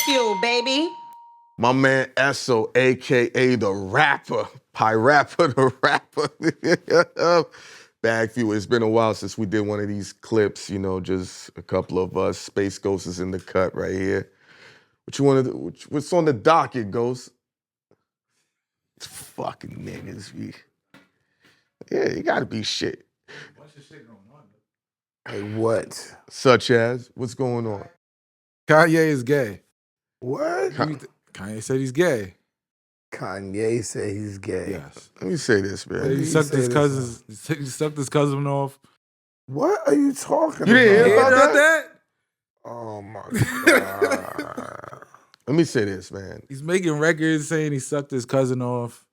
BagFuel, baby. My man Esso, a.k.a. the rapper. Pie rapper, the rapper. BagFuel. It's been a while since we did one of these clips, you know, just a couple of us. Space Ghost is in the cut right here. What you want to do? What's on the docket, Ghost? It's fucking niggas. Yeah, you gotta be shit. What's your shit going on? Hey, what? Such as? What's going on? Kanye is gay. What? Kanye said he's gay. Kanye said he's gay. Yes. Let me say this, man. He sucked his cousin. He sucked his cousin off. What are you talking You about? didn't hear about that? Oh my God. Let me say this, man. He's making records saying he sucked his cousin off,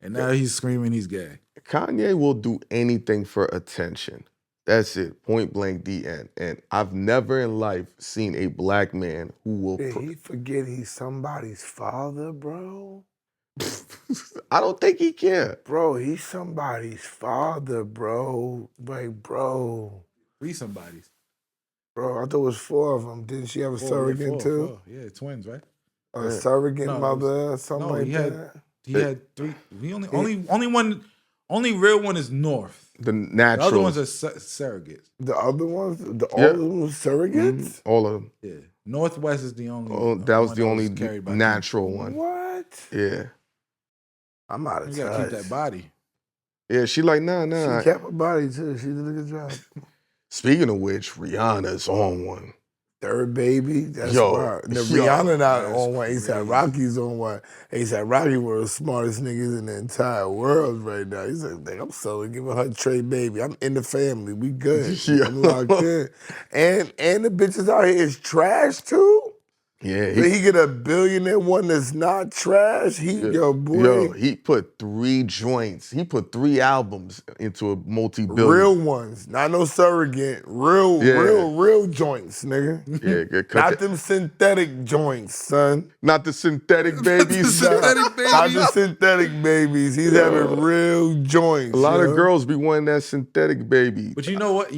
and now he's screaming he's gay. Kanye will do anything for attention. That's it. Point blank, the end. And I've never in life seen a black man who will. Did he forget he's somebody's father, bro? I don't think he can. Bro, he's somebody's father, bro. Like, bro. 3 somebodies. Bro, I thought it was 4 of them. Didn't she have a surrogate too? 4. Yeah, twins, right? A surrogate No, mother, something like that? He had 3. He only real one is North. The natural. The other ones are surrogates. The other ones, all of them were surrogates? Mm-hmm. All of them. Yeah. Northwest is the only. Oh, that was the only carried by natural one. What? Yeah. I'm out of touch. You gotta keep that body. Yeah, she like, nah. She kept her body too. She did a good job. Speaking of which, Rihanna's on one. 3rd baby. That's Yo, wild. yo, Rihanna not that's on one. A$AP Rocky's on one. A$AP Rocky one of the smartest niggas in the entire world right now. He's like, I'm so giving her Trey baby. I'm in the family. We good. Yeah. I'm locked in. And the bitches out here is trash too. Yeah. He get a billionaire one that's not trash. Yo, boy. Yo, he put 3 joints. He put 3 albums into a multi-billion. Real ones, not no surrogate. Real joints, nigga. Yeah, not them synthetic joints, son. Not the synthetic babies. Not the synthetic babies. He's having real joints. A lot of girls be wanting that synthetic baby. But you know what?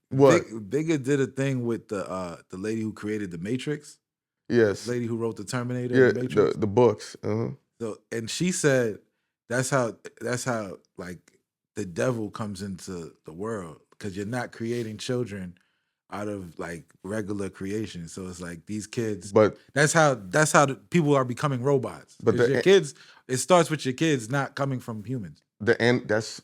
What? BigGa did a thing with the lady who created the Matrix. Yes. The lady who wrote the Terminator. Yeah, and the Matrix. the books. Uh-huh. So, and she said that's how like the devil comes into the world, because you're not creating children out of like regular creation. So it's like these kids. But that's how people are becoming robots. But your kids, it starts with your kids not coming from humans. That's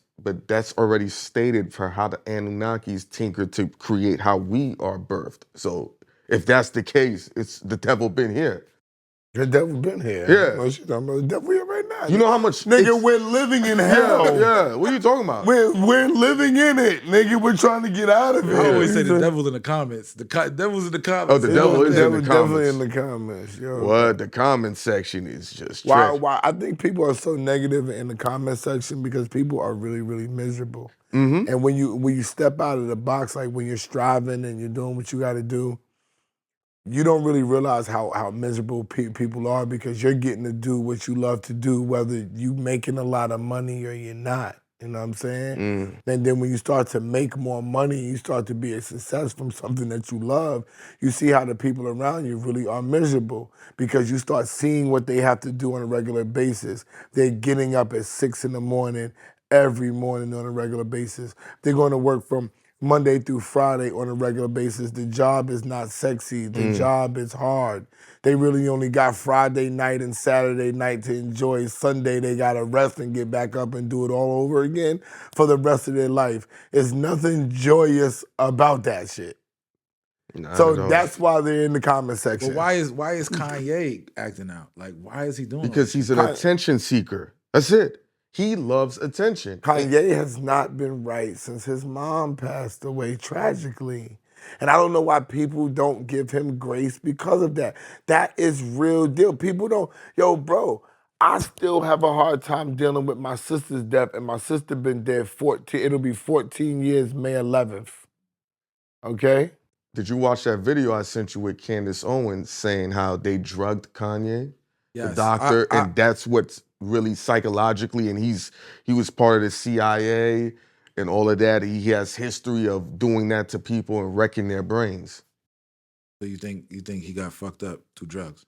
already stated for how the Anunnakis tinkered to create how we are birthed. So if that's the case, it's the devil been here. The devil been here. Yeah. Well, she talking about the devil here right now. You know how much nigga, we're living in hell. Yeah. What are you talking about? We're living in it, nigga. We're trying to get out of it. I always say the devil's in the comments. The devil's in the comments. Oh, the devil is in the comments. Definitely in the comments. Yo. What? The comment section is just why I think people are so negative in the comment section because people are really, really miserable. Mm-hmm. And when you step out of the box, like when you're striving and you're doing what you got to do, you don't really realize how miserable people are because you're getting to do what you love to do, whether you making a lot of money or you're not. You know what I'm saying? And then when you start to make more money, you start to be a success from something that you love, you see how the people around you really are miserable because you start seeing what they have to do on a regular basis. They're getting up at 6 in the morning, every morning on a regular basis. They're going to work from Monday through Friday on a regular basis. The job is not sexy. The job is hard. They really only got Friday night and Saturday night to enjoy. Sunday, they got to rest and get back up and do it all over again for the rest of their life. There's nothing joyous about that shit. So that's why they're in the comment section. But why is Kanye acting out? Like, why is he doing that? Because he's an attention seeker. That's it. He loves attention. Kanye has not been right since his mom passed away tragically. And I don't know why people don't give him grace because of that. That is real deal. People don't, bro, I still have a hard time dealing with my sister's death, and my sister been dead it'll be 14 years, May 11th. Okay? Did you watch that video I sent you with Candace Owens saying how they drugged Kanye? Yes. The doctor, and that's what's really psychologically, and he was part of the CIA and all of that. He has history of doing that to people and wrecking their brains. So you think he got fucked up through drugs?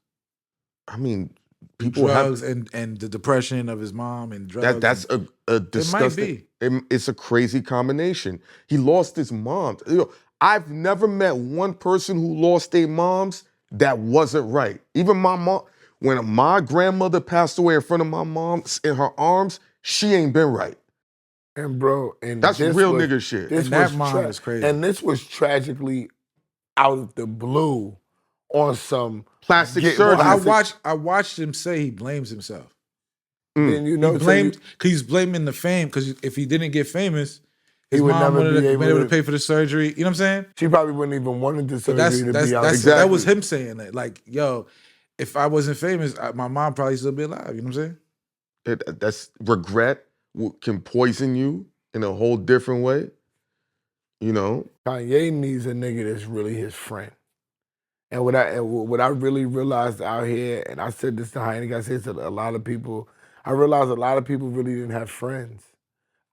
I mean, Through people have drugs and the depression of his mom and drugs. that's a disgusting. It's a crazy combination. He lost his mom. I've never met one person who lost their moms that wasn't right. Even my mom, when my grandmother passed away in front of my mom in her arms, she ain't been right. And bro, and That's real nigga shit. And that mom was crazy. And this was tragically out of the blue on some Plastic surgery. I watched him say he blames himself. Then you know, he blamed because he's blaming the fame. Because if he didn't get famous, his would mom never wouldn't be have been able able to pay for the surgery. You know what I'm saying? She probably wouldn't even wanted the surgery to be out. Exactly. That was him saying that. Like, yo, if I wasn't famous, my mom probably still be alive. You know what I'm saying? That's regret can poison you in a whole different way. You know, Kanye needs a nigga that's really his friend. And what I really realized out here, and I said this to Hynaken, I said this to a lot of people, I realized a lot of people really didn't have friends.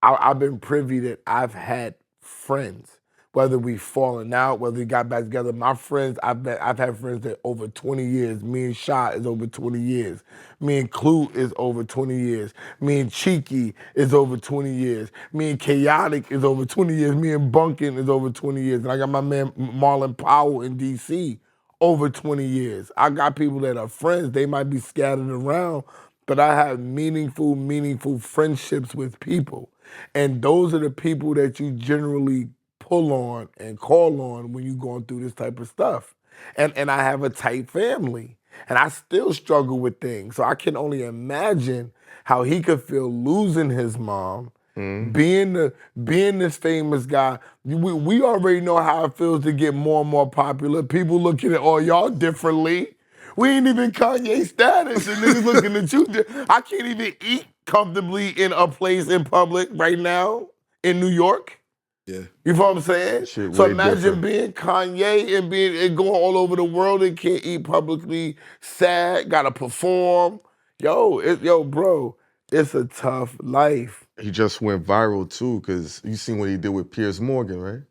I've been privy that I've had friends, whether we've fallen out, whether we got back together. My friends, I've had friends that over 20 years. Me and Shot is over 20 years. Me and Clue is over 20 years. Me and Cheeky is over 20 years. Me and Chaotic is over 20 years. Me and Bunkin is over 20 years. And I got my man Marlon Powell in D.C. over 20 years. I got people that are friends. They might be scattered around, but I have meaningful friendships with people. And those are the people that you generally pull on and call on when you're going through this type of stuff. And I have a tight family. And I still struggle with things. So I can only imagine how he could feel losing his mom, being this famous guy. We already know how it feels to get more and more popular. People looking at all y'all differently. We ain't even Kanye status, and niggas looking at you. I can't even eat comfortably in a place in public right now in New York. Yeah. You know what I'm saying? Shit So way imagine different. being Kanye and going all over the world and can't eat publicly, sad, gotta perform. Yo, bro, it's a tough life. He just went viral too, because you seen what he did with Piers Morgan, right?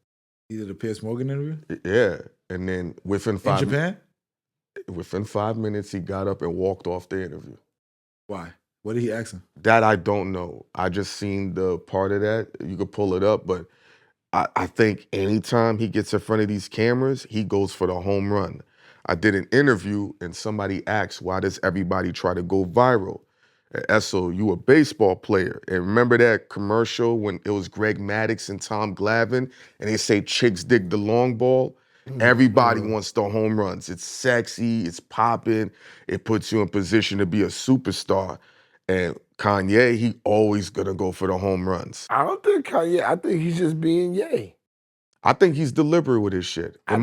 He did a Piers Morgan interview? Yeah. And then within 5 In Japan? Within 5 minutes, he got up and walked off the interview. Why? What did he ask him? That I don't know. I just seen the part of that. You could pull it up, but I think anytime he gets in front of these cameras, he goes for the home run. I did an interview and somebody asked, why does everybody try to go viral? Esso, you a baseball player. And remember that commercial when it was Greg Maddux and Tom Glavine and they say chicks dig the long ball? Everybody wants the home runs. It's sexy, it's popping, it puts you in position to be a superstar. And Kanye, he always gonna go for the home runs. I don't think Kanye, I think he's just being Ye. I think he's deliberate with his shit. I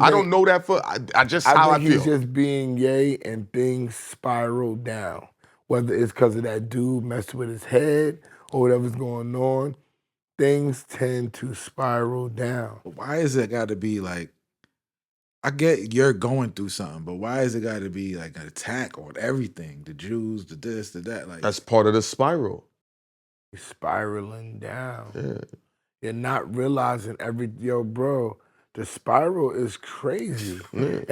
don't know that for, I just how I think feel. he's just being Ye and things spiral down. Whether it's because of that dude messed with his head or whatever's going on, things tend to spiral down. But why is it got to be like, I get you're going through something, but why is it got to be like an attack on everything? The Jews, the this, the that. Like That's part of the spiral. You're spiraling down. Yeah. You're not realizing bro, the spiral is crazy. Yeah.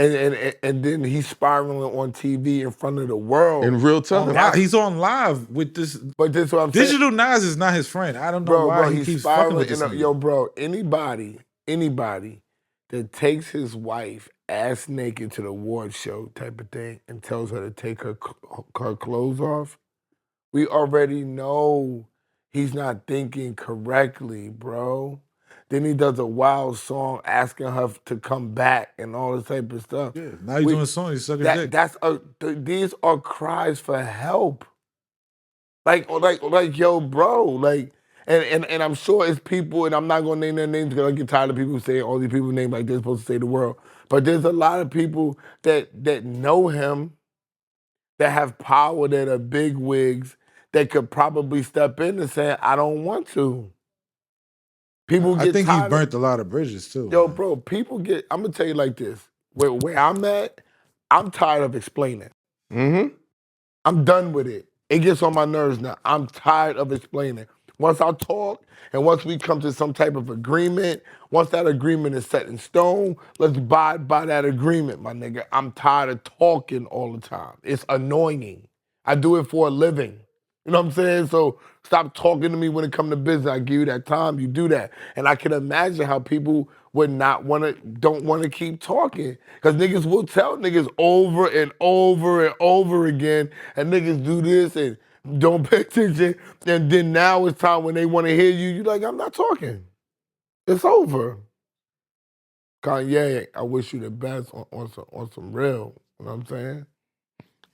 And then he's spiraling on TV in front of the world. In real time. He's on live with this. But this is what I'm saying. Digital Nas is not his friend. I don't know why he keeps fucking with this nigga. Bro, anybody that takes his wife ass naked to the award show type of thing and tells her to take her clothes off, we already know he's not thinking correctly, bro. Then he does a wild song asking her to come back and all this type of stuff. Yeah, now he's doing a song, he's sucking dick. These are cries for help. Like, yo, bro, like, and I'm sure it's people, and I'm not gonna name their names because I get tired of people saying all these people named like they're supposed to say the world. But there's a lot of people that know him, that have power, that are big wigs, that could probably step in and say, I don't want to. People get I think tired he burnt a lot of bridges too. Yo, bro, people get, I'm gonna tell you like this. Where I'm at, I'm tired of explaining. Mm-hmm. I'm done with it. It gets on my nerves now. I'm tired of explaining. Once I talk and once we come to some type of agreement, once that agreement is set in stone, let's abide by that agreement, my nigga. I'm tired of talking all the time. It's annoying. I do it for a living. You know what I'm saying? So stop talking to me when it comes to business. I give you that time, you do that. And I can imagine how people would don't want to keep talking. Because niggas will tell niggas over and over and over again, and niggas do this and don't pay attention. And then now it's time when they want to hear you, you're like, I'm not talking. It's over. Kanye, I wish you the best on some real. You know what I'm saying?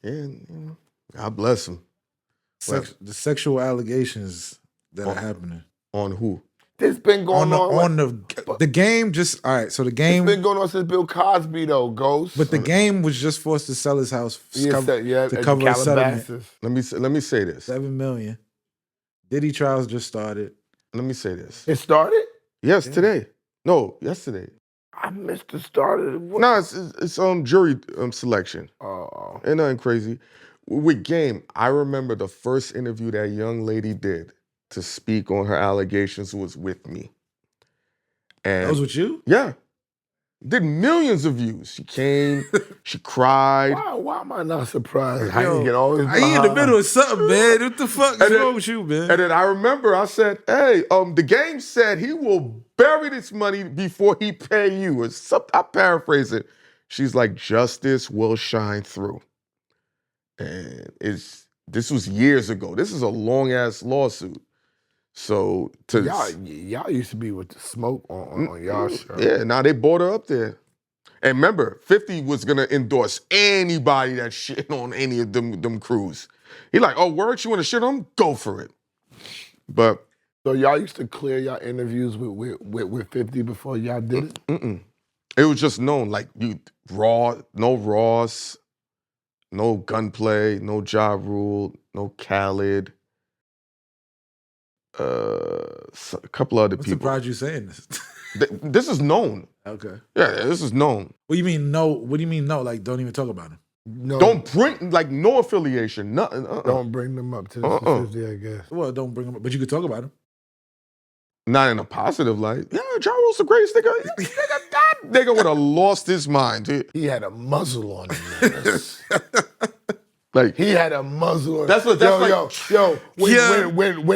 Yeah, God bless him. The sexual allegations that are happening. On who? This been going on. The game just all right. So the game it's been going on since Bill Cosby though, Ghost. But the game was just forced to sell his house to cover a settlement. Let me say this. $7 million. Diddy trials just started. Let me say this. It started? Yes, today. No, yesterday. I missed the start of it. No, it's jury selection. Oh. Ain't nothing crazy. With Game, I remember the first interview that young lady did to speak on her allegations was with me. And that was with you? Yeah. Did millions of views. She came, she cried. Why am I not surprised? How you get all this? I in the middle of something, man. What the fuck is wrong with you, man? And then I remember I said, hey, the Game said he will bury this money before he pay you. I paraphrase it. She's like, justice will shine through. And this was years ago. This is a long-ass lawsuit. So y'all used to be with the smoke on y'all show. Yeah, now they brought her up there. And remember, 50 was gonna endorse anybody that shit on any of them crews. He like, oh, word, you wanna shit on him? Go for it. But so y'all used to clear y'all interviews with 50 before y'all did it? It was just known, like no Ross, no Gunplay, no Ja Rule, no Khaled. A couple other people. I'm surprised you saying this. This is known. Okay. Yeah, this is known. What do you mean no? What do you mean no? Like don't even talk about him. No. Don't bring no affiliation, nothing. Don't bring them up to the 50, I guess. Well, don't bring them up, but you could talk about him. Not in a positive light. Yeah, Ja Rule's the greatest nigga. That nigga would have lost his mind. He had a muzzle on him. Like he had a muzzle on him. That's when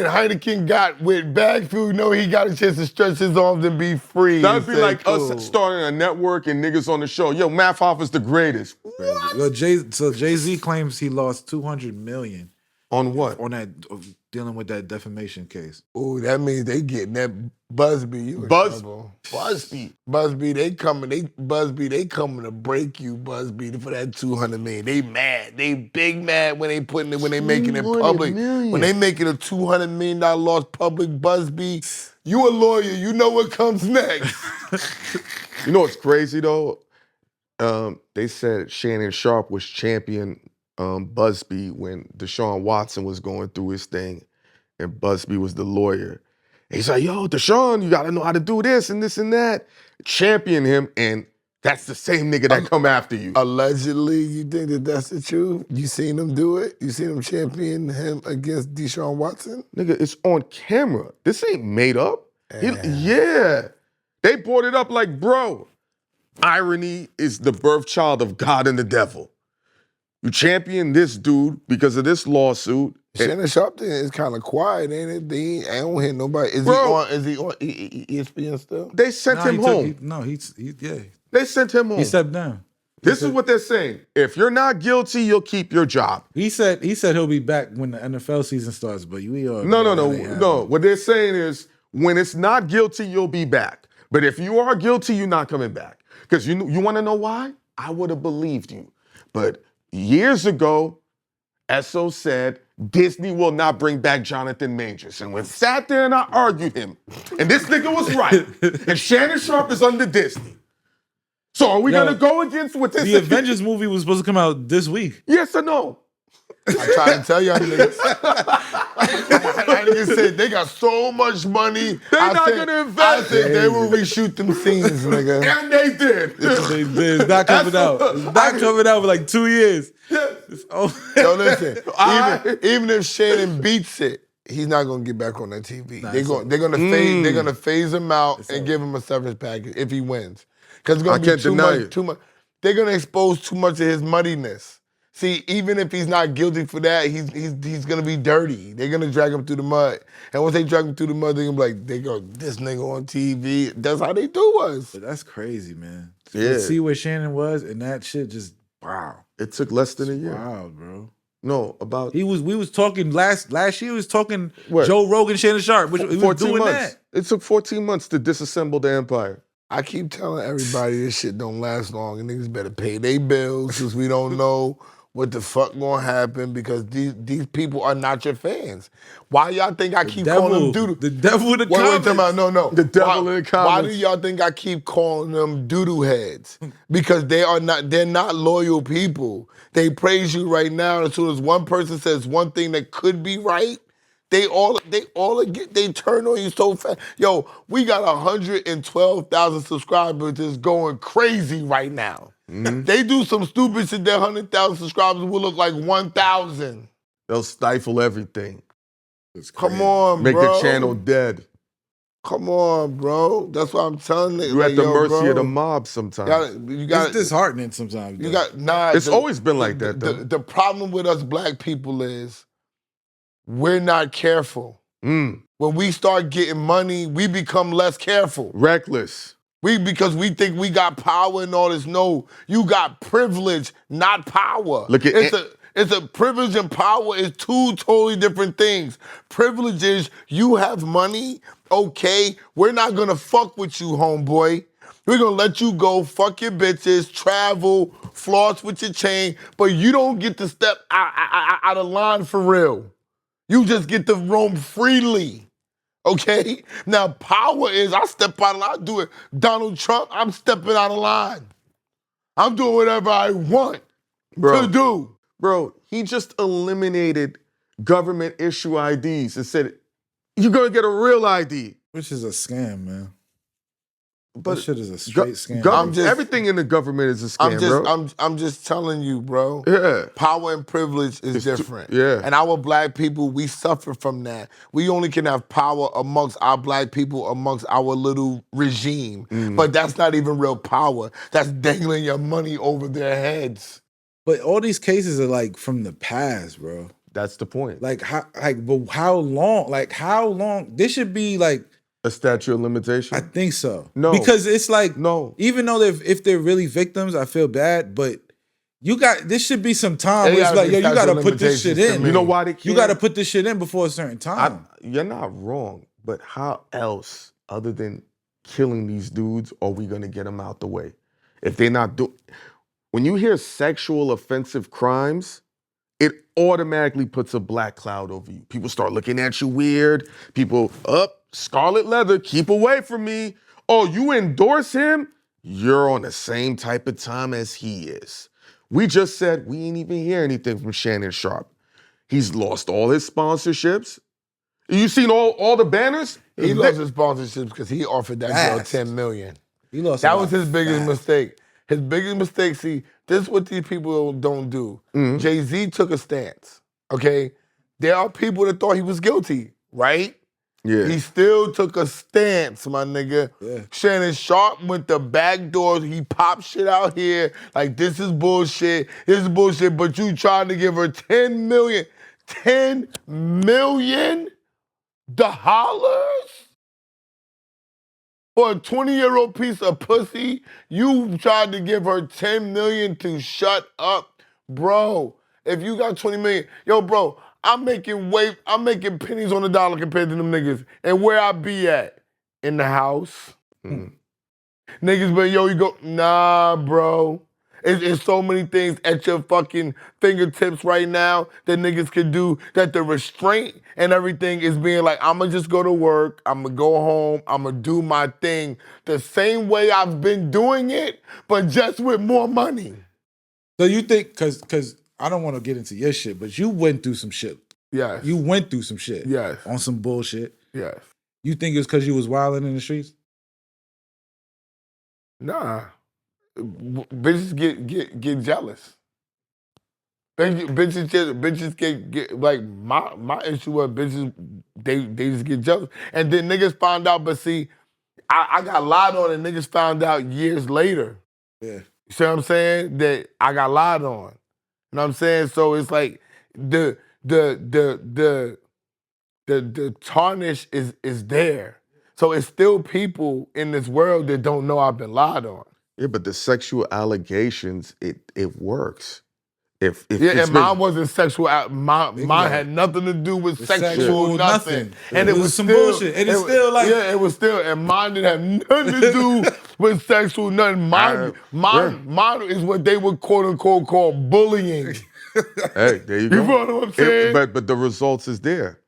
Hynaken got with BagFuel, he got a chance to stretch his arms and be free. That'd be like us starting a network and niggas on the show. Yo, Math Hoffa's the greatest. What? Well, Jay-Z claims he lost $200 million. On what? On that dealing with that defamation case. Oh, that means they getting that Busby. Busby, they coming to break you, Busby, for that $200 million. They mad. They big mad when they making it public. Million. When they making a $200 million loss public, Busby, you a lawyer. You know what comes next. You know what's crazy though? They said Shannon Sharpe was champion Busby when Deshaun Watson was going through his thing, and Busby was the lawyer. And he's like, yo, Deshaun, you gotta know how to do this and this and that. Champion him, and that's the same nigga that come after you. Allegedly, you think that's the truth? You seen him do it? You seen him champion him against Deshaun Watson? Nigga, it's on camera. This ain't made up. Yeah. They brought it up like, bro, irony is the birth child of God and the devil. You champion this dude because of this lawsuit. Shannon Sharpe is kind of quiet, ain't it? I don't hear nobody. Is he on ESPN still? They sent him home. They sent him home. He stepped down. This is what they're saying. If you're not guilty, you'll keep your job. He said he'll be back when the NFL season starts, but we are No. What they're saying is when it's not guilty, you'll be back. But if you are guilty, you're not coming back. Because you want to know why? I would have believed you. But years ago, Esso said Disney will not bring back Jonathan Majors. And we sat there and I argued him. And this nigga was right. And Shannon Sharpe is under Disney. So are we going to go against what this The Avengers movie was supposed to come out this week. Yes or no? I tried to tell y'all niggas. I niggas said they got so much money. They're not going to invest. I said they will reshoot them scenes, nigga. And they did. They did. It's not coming out. It's not coming out for like 2 years. Yes. Yo, listen. Even if Shannon beats it, he's not gonna get back on that TV. Nah, They're gonna phase him out It's and over. give him a severance package if he wins. Because it's gonna I be can't too deny much. it. Too much. They're gonna expose too much of his muddiness. See, even if he's not guilty for that, he's gonna be dirty. They're gonna drag him through the mud. And once they drag him through the mud, they're gonna be like, they go, this nigga on TV. That's how they do us. But that's crazy, man. Yeah. To see where Shannon was, and that shit just wow. It took less than a year. Wow, bro. No, about We was talking last year. We was talking What? Joe Rogan, Shannon Sharpe. Which, he was 14 doing months. that. It took 14 months to disassemble the empire. I keep telling everybody this shit don't last long and niggas better pay their bills because we don't know what the fuck gonna happen because these people are not your fans. Why y'all think I keep calling them doodoo? The devil in the Wait, comments. time out. No. The devil in the Why do comments. y'all think I keep calling them doodoo heads? Because they're not loyal people. They praise you right now. As soon as one person says one thing that could be right, they turn on you so fast. Yo, we got 112,000 subscribers just going crazy right now. Mm-hmm. They do some stupid shit that 100,000 subscribers will look like 1,000. They'll stifle everything. Come on, Make bro. the channel dead. Come on, bro. That's what I'm telling you. You're at the mercy bro, of the mob sometimes. You got It's disheartening sometimes. You though. got It's always been like that, though. The problem with us black people is we're not careful. When we start getting money, we become less careful. Reckless. Because we think we got power and all this. No, you got privilege, not power. Look at it's a privilege and power is two totally different things. Privilege is you have money, okay, we're not gonna fuck with you, homeboy. We're gonna let you go, fuck your bitches, travel, floss with your chain, but you don't get to step out of line for real. You just get to roam freely. Okay? Now, power is I step out of line. I do it. Donald Trump, I'm stepping out of line. I'm doing whatever I want to do. Bro, he just eliminated government issue IDs and said, you're going to get a real ID. Which is a scam, man. But that shit is a straight scam. Everything in the government is a scam, bro. I'm just telling you, bro. Yeah. Power and privilege is different. Yeah. And our black people, we suffer from that. We only can have power amongst our black people, amongst our little regime. But that's not even real power. That's dangling your money over their heads. But all these cases are like from the past, bro. That's the point. But how long? Like how long? This should be like a statute of limitation? I think so. No. Because it's like, no. Even though if they're really victims, I feel bad, but this should be some time where it's like, yo, you got to put this shit in. You know why they can't? You got to put this shit in before a certain time. You're not wrong, but how else, other than killing these dudes, are we going to get them out the way? If they're not when you hear sexual offensive crimes, it automatically puts a black cloud over you. People start looking at you weird. People, scarlet leather, keep away from me. Oh, you endorse him? You're on the same type of time as he is. We just said we ain't even hear anything from Shannon Sharpe. He's lost all his sponsorships. You seen all the banners? He lost his sponsorships because he offered that girl $10 million. He lost. That was his biggest mistake. His biggest mistake, see, this is what these people don't do. Jay-Z took a stance, okay? There are people that thought he was guilty, right? Yeah. He still took a stance, my nigga. Yeah. Shannon Sharpe went the back doors. He popped shit out here like this is bullshit. This is bullshit, but you trying to give her $10 million. $10 million? For a 20-year-old piece of pussy, you tried to give her $10 million to shut up. Bro, if you got $20 million, yo, bro, I'm making pennies on the dollar compared to them niggas. And where I be at? In the house. Niggas, but yo, you go, nah, bro. It's so many things at your fucking fingertips right now that niggas can do, that the restraint and everything is being like, I'ma just go to work, I'ma go home, I'ma do my thing the same way I've been doing it, but just with more money. So you think, because I don't want to get into your shit, but you went through some shit. Yes. You went through some shit. Yes. On some bullshit. Yes. You think it's because you was wilding in the streets? Nah. Bitches get jealous. Bitches get like my issue was bitches they just get jealous. And then niggas found out, but see, I got lied on and niggas found out years later. Yeah. You see what I'm saying? That I got lied on. You know what I'm saying? So it's like the tarnish is there. So it's still people in this world that don't know I've been lied on. Yeah, but the sexual allegations, it works. If Yeah, it's and mine wasn't sexual. Mine had nothing to do with sexual nothing. And it was some still, bullshit. And it's still like it was still, and mine didn't have nothing to do with sexual nothing. Mine is what they would quote unquote call bullying. Hey, there you go. You know what I'm saying? But the results is there.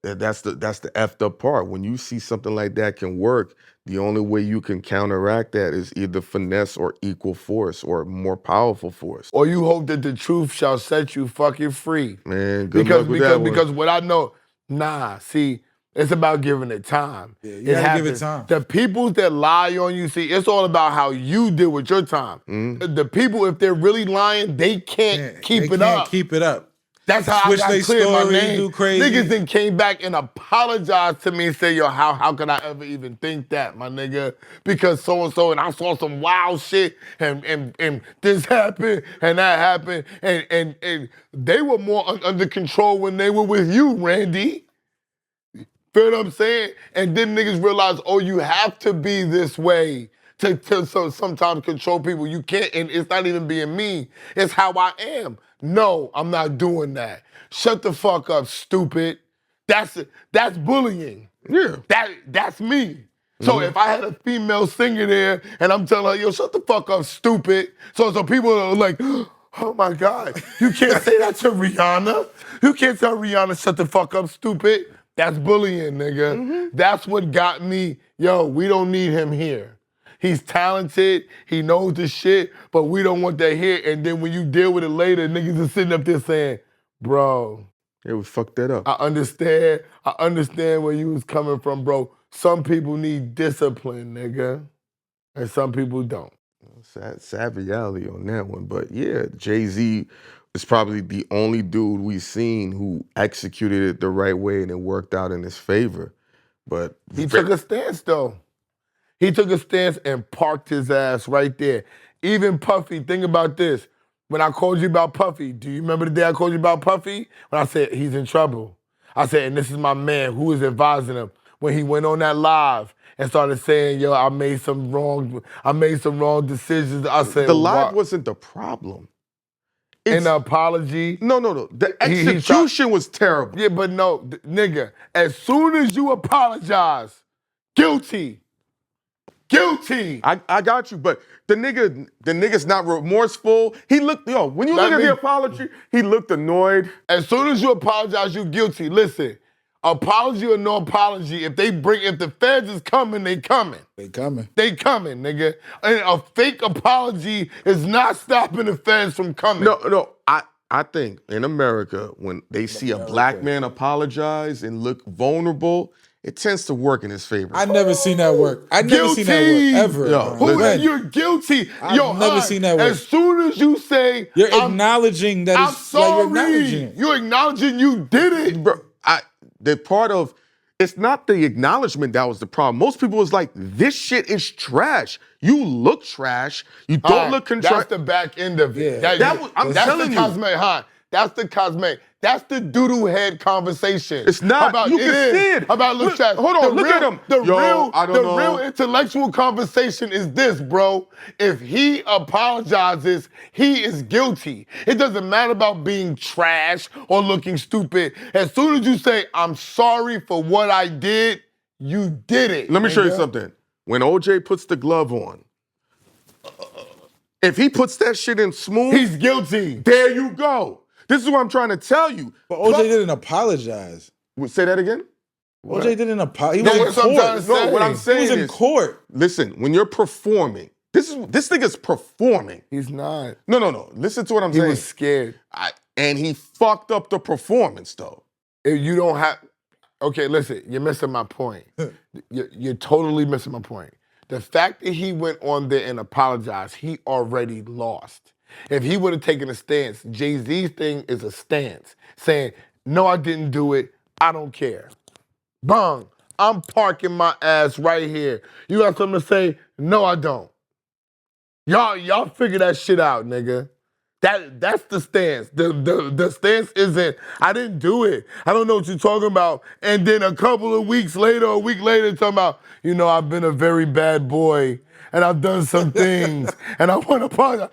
That's the effed up part. When you see something like that can work, the only way you can counteract that is either finesse or equal force or more powerful force. Or you hope that the truth shall set you fucking free. Man, good luck with that one. Because what I know, see, it's about giving it time. Yeah, you gotta give it time. The people that lie on you, see, it's all about how you deal with your time. The people, if they're really lying, they can't keep it up. Keep it up. That's how Switch I they got cleared my story, name. do crazy. Niggas then came back and apologized to me and said, yo, how could I ever even think that, my nigga? Because so-and-so, and I saw some wild shit, and this happened, and that happened, and they were more under control when they were with you, Randy. Feel what I'm saying? And then niggas realize, oh, you have to be this way to sometimes control people. You can't, and it's not even being mean. It's how I am. No, I'm not doing that. Shut the fuck up, stupid. That's bullying. Yeah. That's me. So if I had a female singer there and I'm telling her, yo, shut the fuck up, stupid. So people are like, oh my God, you can't say that to Rihanna. You can't tell Rihanna, shut the fuck up, stupid. That's bullying, nigga. That's what got me, yo, we don't need him here. He's talented, he knows the shit, but we don't want that here. And then when you deal with it later, niggas are sitting up there saying, bro. Yeah, we fucked that up. I understand where you was coming from, bro. Some people need discipline, nigga, and some people don't. Sad reality on that one. But yeah, Jay-Z is probably the only dude we've seen who executed it the right way and it worked out in his favor. But he took a stance, though. He took a stance and parked his ass right there. Even Puffy, think about this. When I called you about Puffy, do you remember the day I called you about Puffy? When I said, he's in trouble. I said, and this is my man, who is advising him. When he went on that live and started saying, yo, I made some wrong decisions. I said, the live wasn't the problem. And the apology. No. The execution was terrible. Yeah, but no, nigga, as soon as you apologize, guilty. I got you, but the nigga's not remorseful. He looked, when you look at the apology, he looked annoyed. As soon as you apologize, you guilty. Listen, apology or no apology, if the feds is coming, they coming. They coming, nigga. And a fake apology is not stopping the feds from coming. No, I think in America, when they see a black man apologize and look vulnerable, it tends to work in his favor. I never seen that work. I never seen that work ever. You're guilty. I've never seen that work. As soon as you say you're acknowledging that, I'm sorry. Like you're acknowledging it. You're acknowledging you did it, bro. It's not the acknowledgement that was the problem. Most people was like, this shit is trash. You look trash. You don't look contrite. That's the back end of it. Yeah. I'm telling you. That's the cosmetic. That's the doodle head conversation. It's not. You can see it. About look trash. Hold on, look at him. The real intellectual conversation is this, bro. If he apologizes, he is guilty. It doesn't matter about being trash or looking stupid. As soon as you say, I'm sorry for what I did, you did it. Let me show you something. When OJ puts the glove on, if he puts that shit in smooth, he's guilty. There you go. This is what I'm trying to tell you. But OJ didn't apologize. Say that again? OJ didn't apologize. He was in court. No, what I'm saying is, he was in court. Listen, when you're performing, this nigga's performing. He's not. No. Listen to what I'm saying. He was scared. And he fucked up the performance, though. If you don't have... Okay, listen, you're missing my point. You're totally missing my point. The fact that he went on there and apologized, he already lost. If he would have taken a stance, Jay-Z's thing is a stance, saying, no, I didn't do it. I don't care. Bang. I'm parking my ass right here. You got something to say? No, I don't. Y'all figure that shit out, nigga. That's the stance. The stance isn't, I didn't do it. I don't know what you're talking about. And then a couple of weeks later, a week later, talking about, I've been a very bad boy and I've done some things and I want to apologize.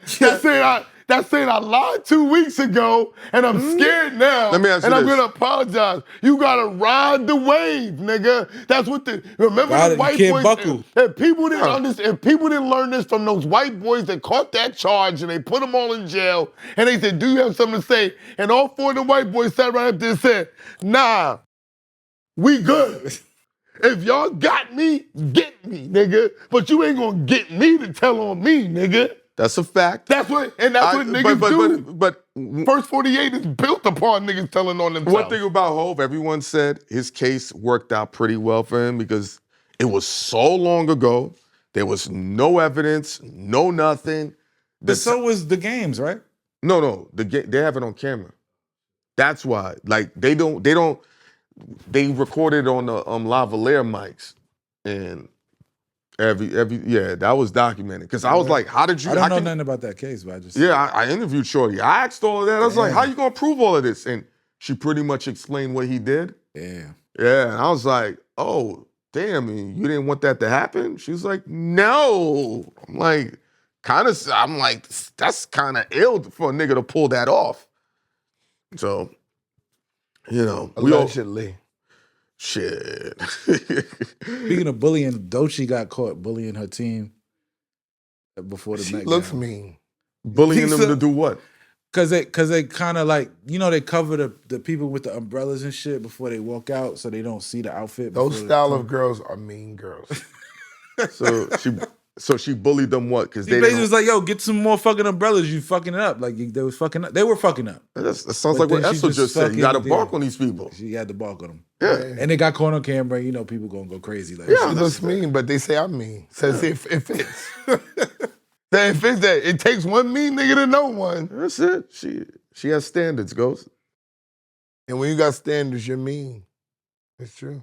That's saying I lied 2 weeks ago and I'm scared now. Let me ask you and I'm this. gonna apologize. You gotta ride the wave, nigga. That's what remember the white boys. buckle. If people didn't understand, if people didn't learn this from those white boys that caught that charge and they put them all in jail and they said, do you have something to say? And all 4 of the white boys sat right up there and said, nah, we good. If y'all got me, get me, nigga. But you ain't gonna get me to tell on me, nigga. That's a fact. That's what niggas do. But First 48 is built upon niggas telling on themselves. one thing about Hov, everyone said his case worked out pretty well for him because it was so long ago. There was no evidence, no nothing. But so was the games, right? No, they have it on camera. That's why. Like they recorded on the lavalier mics and that was documented. Because I was like, how did you? I don't know nothing about that case, but I just I interviewed Shorty. I asked all of that. I was like, how you gonna prove all of this? And she pretty much explained what he did. Yeah. Yeah, and I was like, oh, damn, you didn't want that to happen? She was like, no. I'm like, that's kind of ill for a nigga to pull that off. So, Allegedly. Shit. Speaking of bullying, Doechii got caught bullying her team before the She Met looks Gala. mean. Bullying them to do what? Cause they kind of like, they cover the people with the umbrellas and shit before they walk out, so they don't see the outfit. Those style of girls are mean girls. So she bullied them what? Because He basically was like, "Yo, get some more fucking umbrellas. You fucking it up. Like they was fucking up. They were fucking up." That sounds like what Esso just said. You got to bark on these people. She had to bark on them. Yeah. And they got caught on camera. People gonna go crazy. Like, Yeah, that's mean, but they say I'm mean. Says if it fits. It fits that. It takes one mean nigga to know one. That's it. She has standards, Ghost. And when you got standards, you're mean. It's true.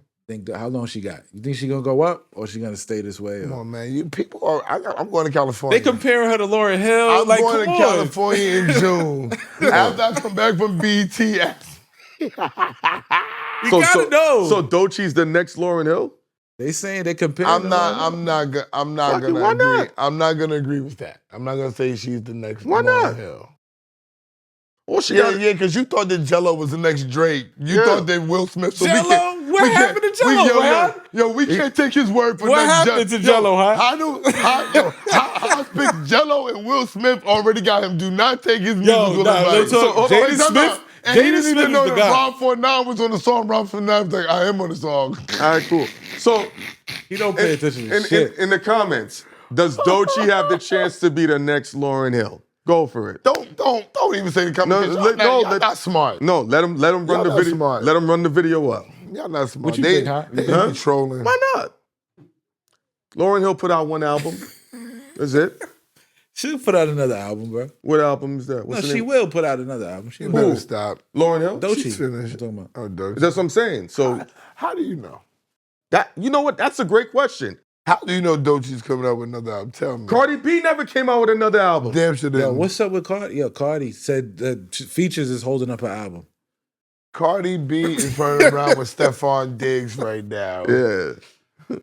How long she got? You think she gonna go up or she gonna stay this way? Come on, man. People are. I'm going to California. They comparing her to Lauryn Hill. I'm going to California in June. After I come back from BTS. You gotta know. So Doechii's the next Lauryn Hill? They saying they compare. I'm not gonna Why agree. not? I'm not gonna agree with that. I'm not gonna say she's the next Why not? Lauryn Hill. Well, Because you thought that Gelo was the next Drake. You thought that Will Smith. So Gelo? What happened to Gelo, we can't take his word for what next happened to Gelo, How pick Gelo and Will Smith already got him. Do not take his music with advice. Jaden Smith. And he Jaden didn't Smith even is know the that guy. Rob 49 was on the song. Rob 49 was like, I am on the song. All right, cool. So He don't pay attention to shit. in the comments, does Doechii have the chance to be the next Lauryn Hill? Go for it. Don't even say the comment. Y'all not smart. No, let him run Y'all the not video. smart. Let him run the video up. Y'all not smart. What you They think, huh? be trolling. Why not? Lauryn Hill put out one album. That's it. She'll put out another album, bro. What album is that? No, What's the she name? will put out another album. She You will. better stop. Lauryn Hill? Doechii. She's finished. I'm talking about. Oh, Doechii. That's what I'm saying. So How do you know? you know what? That's a great question. How do you know Doechii's coming out with another album? Tell me. Cardi B never came out with another album. Damn sure Yo, didn't. what's up with Cardi? Yo, Cardi said that Features is holding up her album. Cardi B is running around with Stephon Diggs right now. Yeah.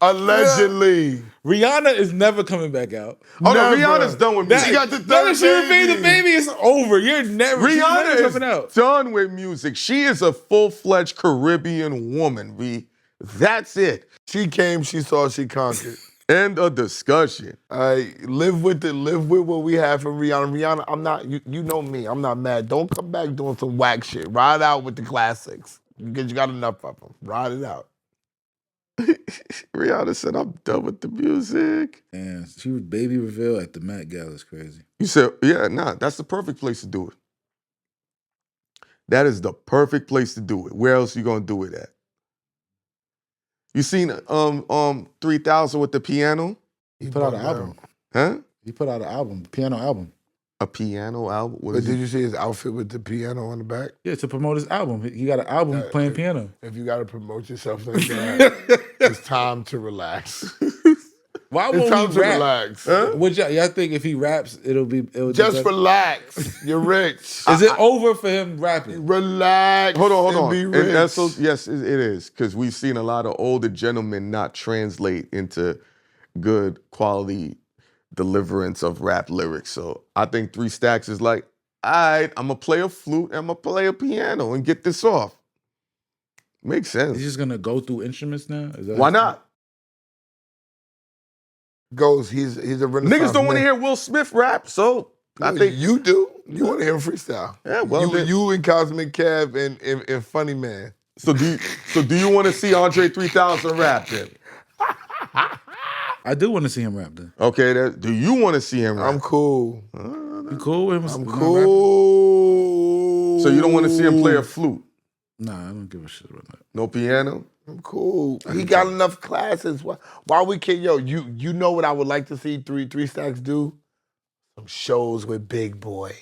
Allegedly. Rihanna is never coming back out. Oh, no, Never. Rihanna's done with music. She got the Now that third she made the baby. baby, it's over. She's Rihanna never is coming out. done with music. She is a full-fledged Caribbean woman, B. That's it. She came, she saw, she conquered. End of discussion. Live with what we have from Rihanna. Rihanna, I'm not, you know me, I'm not mad. Don't come back doing some whack shit. Ride out with the classics. Because you got enough of them. Ride it out. Rihanna said, I'm done with the music. And she was baby reveal at the Met Gala. It's crazy. You said, that's the perfect place to do it. That is the perfect place to do it. Where else you gonna do it at? You seen 3000 with the piano? He put out an album. Huh? He put out an album, piano album. A piano album? What But is did it? you see his outfit with the piano on the back? Yeah, to promote his album. He got an album playing piano. If you got to promote yourself like that, it's time to relax. Why It's won't time he to rap? relax. Would y'all think if he raps, it'll Just relax. You're rich. Is it over for him rapping? Relax. Hold and on. Be And rich. Esso, yes, it is. Because we've seen a lot of older gentlemen not translate into good quality deliverance of rap lyrics. So I think 3 Stacks is like, all right, I'm going to play a flute and I'm going to play a piano and get this off. Makes sense. He's just gonna go through instruments now? Is that Why not? Goes. He's a renaissance Niggas don't want to man. hear Will Smith rap, so I No, think you do. You want to hear him freestyle. Yeah, well, then- you and Cosmic Kev and Funny Man. So do you want to see Andre 3000 rap then? I do want to see him rap then. Okay, do you want to see him rap? I'm cool. You cool with him? I'm not rapping? cool. So you don't want to see him play a flute? Nah, I don't give a shit about that. No piano? I'm cool. He got enough classes. Why we can't? Yo, you know what I would like to see three Stacks do? Some shows with Big Boy.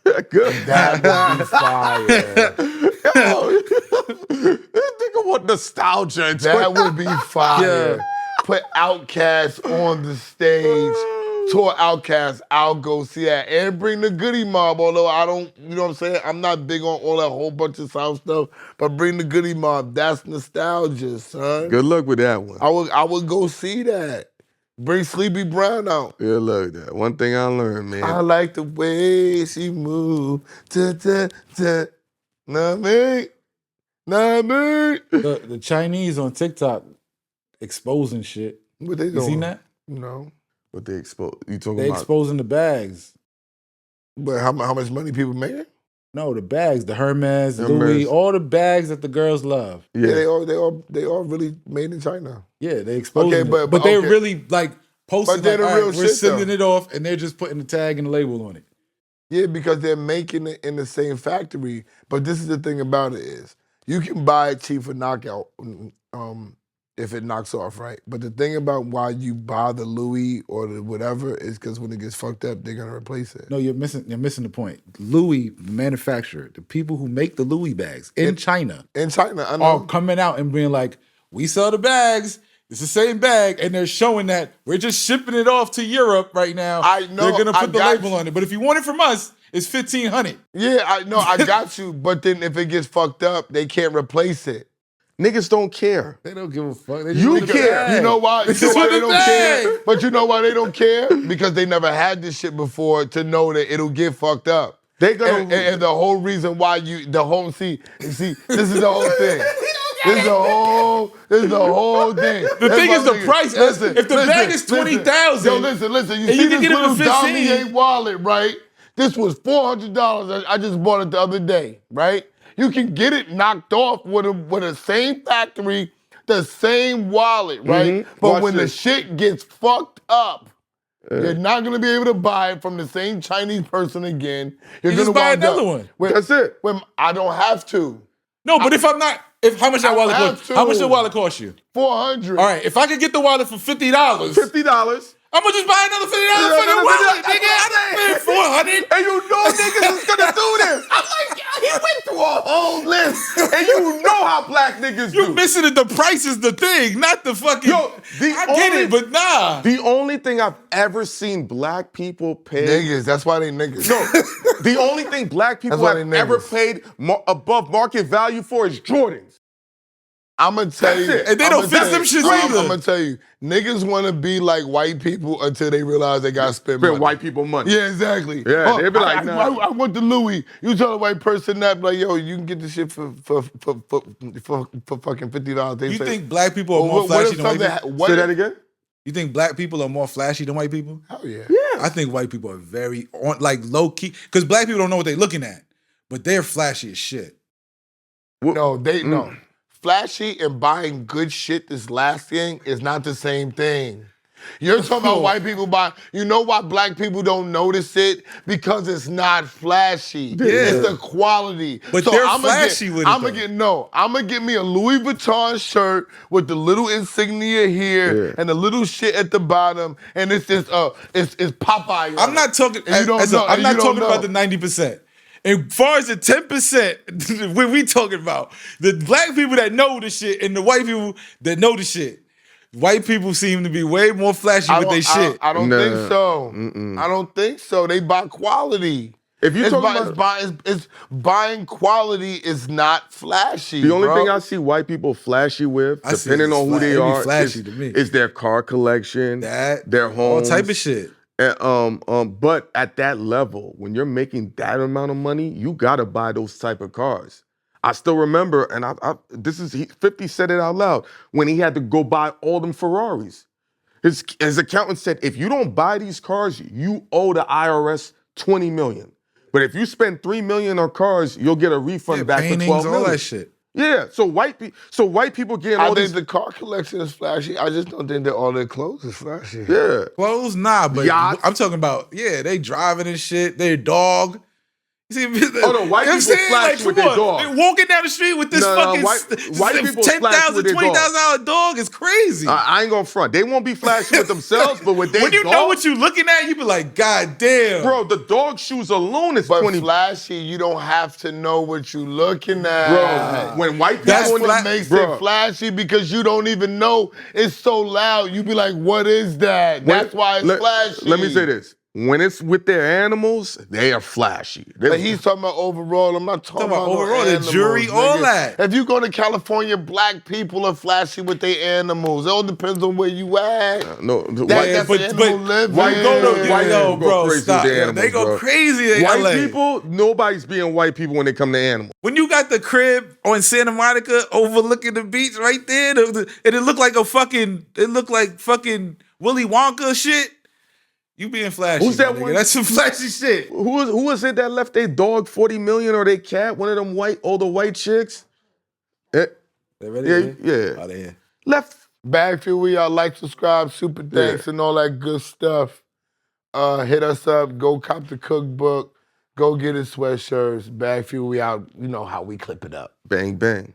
Good. That would be fire. Yo, this nigga want nostalgia. That would be fire. Yeah. Put Outkast on the stage. Tour Outkast, I'll go see that. And bring the Goody Mob, although I don't, you know what I'm saying? I'm not big on all that whole bunch of South stuff, but bring the Goody Mob. That's nostalgia, son. Good luck with that one. I would go see that. Bring Sleepy Brown out. Good luck with that. One thing I learned, man. I like the way she move. Nah, me. The Chinese on TikTok exposing shit. What they You doing? seen that? No. What they expose? You talking They about? exposing the bags. But how much money people making? No, the bags, the Hermes, Hermes. Louis, all the bags that the girls love. Yeah, Yeah. they all really made in China. Yeah, they exposing Okay, it. but they're okay. really like posting But they're like, the all real right, we're shit, sending though. it off and they're just putting the tag and the label on it. Yeah, because they're making it in the same factory. But this is the thing about it is you can buy it cheap for knockout if it knocks off, right? But the thing about why you buy the Louis or the whatever is because when it gets fucked up, they're gonna replace it. No, you're missing the point. Louis, the manufacturer, the people who make the Louis bags in China In China, I are know. coming out and being like, we sell the bags. It's the same bag, and they're showing that we're just shipping it off to Europe right now. I know, They're gonna I put the got label you. on it. But if you want it from us, it's $1,500. Yeah, I know, I got you. But then if it gets fucked up, they can't replace it. Niggas don't care. They don't give a fuck. They You want the care. bag. You know why? This You know is why for they the don't bag. care? But you know why they don't care? Because they never had this shit before to know that it'll get fucked up. They gonna And the whole reason why see, this is the whole thing. This is the whole thing. The thing is the price. If the bag is $20,000, Yo, listen. You and see you can this get it for little 15. Damier wallet, right? This was $400. I just bought it the other day, right? You can get it knocked off with the same factory, the same wallet, right? But Watch when this. the shit gets fucked up, you're not gonna be able to buy it from the same Chinese person again. You're You just gonna buy wind another up one. That's it. When I don't have to. No, but if I'm not, how much that I wallet have cost? to. How much the wallet cost you? $400. All right, if I could get the wallet for $50, $50. I'm gonna just buy another $50 fucking wallet, nigga. I done spent $400. And you know niggas is gonna do this. I'm like, he went through a whole list. And you know how black niggas You do. missing it. The price is the thing, not the fucking. Yo, I get it, but nah. The only thing I've ever seen black people pay. Niggas, that's why they niggas. No, the only thing black people That's why have they ever niggas. paid above market value for is Jordans. I'm gonna tell That's you, it. And they don't fix them shits either. I'm gonna tell you, niggas want to be like white people until they realize they got to spend money. Spend white people money. Yeah, exactly. Yeah, they be like, nah. I want the Louis. You tell a white person that, like, yo, you can get the shit for fucking $50. They You say, think black people are well, more what flashy if than white something people? what Say if- that again? You think black people are more flashy than white people? Hell yeah. I think white people are very like low key because black people don't know what they're looking at, but they're flashy as shit. No, no. Flashy and buying good shit that's lasting is not the same thing. You're talking about white people buying. You know why black people don't notice it? Because it's not flashy. It's the quality. But they're flashy with it, I'm gonna get me a Louis Vuitton shirt with the little insignia here and the little shit at the bottom, and it's just it's Popeye. I'm not talking. I'm not talking about the 90%. As far as the 10%, what we talking about? The black people that know the shit and the white people that know the shit. White people seem to be way more flashy with their shit. I don't think so. I don't think so. They buy quality. If you talking it's buying quality is not flashy. The only thing I see white people flashy with, depending on who they are, is their car collection, their homes, all type of shit. But at that level, when you're making that amount of money, you gotta buy those type of cars. I still remember, and 50 said it out loud, when he had to go buy all them Ferraris. His accountant said, if you don't buy these cars, you owe the IRS $20 million. But if you spend $3 million on cars, you'll get a refund back for $12 million. All that shit. Yeah, so white people getting all these. I think the car collection is flashy. I just don't think that all their clothes is flashy. Yeah, clothes, nah, but yachts. I'm talking about they driving and shit. Their dog. You see, the white people flash with their dog. They walking down the street with this fucking white people $10,000, $20,000 dog is crazy. I ain't gonna front. They won't be flashy with themselves, but with their when you dog, know what you looking at, you be like, God damn, bro. The dog shoes alone is $20. Flashy, you don't have to know what you looking at, bro. When white people, that's what makes it flashy because you don't even know it's so loud. You be like, what is that? That's why it's flashy. Let me say this. When it's with their animals, they are flashy. But he's talking about overall. I'm not talking about overall. No the jury, all that. If you go to California, black people are flashy with their animals. It all depends on where you at. That's white people go crazy with their animals. They go crazy in white LA. people, nobody's being white people when they come to animals. When you got the crib on Santa Monica overlooking the beach right there, and it looked like fucking Willy Wonka shit. You being flashy. Who's that one? That's some flashy shit. Who was it that left their dog $40 million or their cat? One of them older white chicks. They ready? Yeah. Out of here. Left. BagFuel, we all like, subscribe, super thanks, and all that good stuff. Hit us up. Go cop the cookbook. Go get his sweatshirts. BagFuel, we out. You know how we clip it up. Bang, bang.